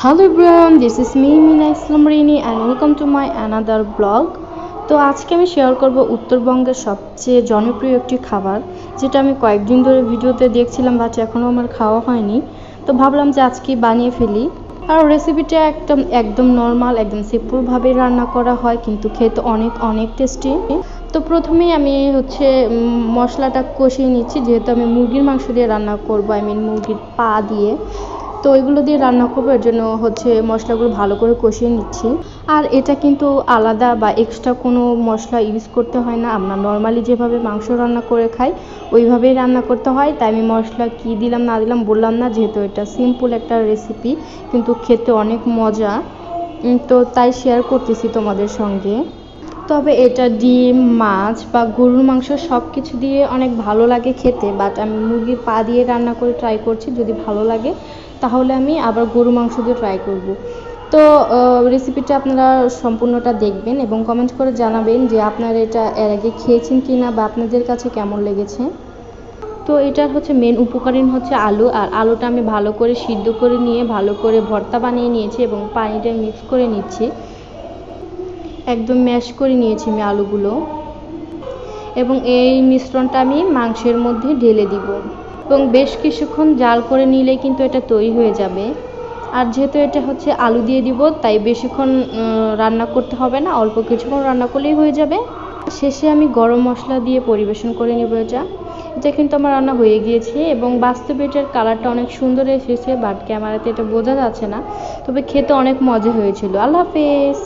Hello everyone, this is me Mina Islam Rini and welcome to my another vlog. তো আজকে আমি share করব উত্তরবঙ্গের সবচেয়ে জনপ্রিয় একটি খাবার, যেটা আমি কয়েকদিন ধরে ভিডিওতে দেখছিলাম বাট এখনও আমার খাওয়া হয়নি। তো ভাবলাম যে আজকে বানিয়ে ফেলি। আর রেসিপিটা একদম নর্মাল, একদম সিম্পলভাবে রান্না করা হয়, কিন্তু খেতে অনেক অনেক টেস্টি। তো প্রথমেই আমি মশলাটা কষিয়ে নিচ্ছি, যেহেতু আমি মুরগির মাংস দিয়ে রান্না করব, মুরগির পা দিয়ে। তো এগুলো দিয়ে রান্না করবো, এর জন্য মশলাগুলো ভালো করে কষিয়ে নিচ্ছি। আর এটা কিন্তু আলাদা বা এক্সট্রা কোনো মশলা ইউজ করতে হয় না, আমরা নর্মালি যেভাবে মাংস রান্না করে খাই ওইভাবেই রান্না করতে হয়। তাই আমি মশলা কী দিলাম না দিলাম বললাম না, যেহেতু এটা সিম্পল একটা রেসিপি, কিন্তু খেতে অনেক মজা। তো তাই শেয়ার করতেছি তোমাদের সঙ্গে। তবে এটা ডিম, মাছ বা গরুর মাংস সব কিছু দিয়ে অনেক ভালো লাগে খেতে, বাট আমি মুরগির পা দিয়ে রান্না করে ট্রাই করছি। যদি ভালো লাগে তাহলে আমি আবার গরু মাংস দিয়ে ট্রাই করব। তো রেসিপিটা আপনারা সম্পূর্ণটা দেখবেন এবং কমেন্ট করে জানাবেন যে আপনারা এটা এর আগে খেয়েছেন কি না, বা আপনাদের কাছে কেমন লেগেছে। তো এটার মেন উপকরণ আলু। আর আলুটা আমি ভালো করে সিদ্ধ করে নিয়ে ভালো করে ভর্তা বানিয়ে নিয়েছি এবং পানিটা মিক্স করে নিচ্ছি, একদম ম্যাশ করে নিয়েছি আমি আলুগুলো। এবং এই মিশ্রণটা আমি মাংসের মধ্যে ঢেলে দিব এবং বেশ কিছুক্ষণ জাল করে নিলেই কিন্তু এটা তৈরি হয়ে যাবে। আর যেহেতু এটা আলু দিয়ে দিব, তাই বেশিক্ষণ রান্না করতে হবে না, অল্প কিছুক্ষণ রান্না করলেই হয়ে যাবে। শেষে আমি গরম মশলা দিয়ে পরিবেশন করে নেব। এটা কিন্তু আমার রান্না হয়ে গিয়েছে এবং বাস্তবে এটার কালারটা অনেক সুন্দর এসেছে, বাট ক্যামেরাতে এটা বোঝা যাচ্ছে না, তবে খেতে অনেক মজা হয়েছিল। আল্লাহ হাফেজ।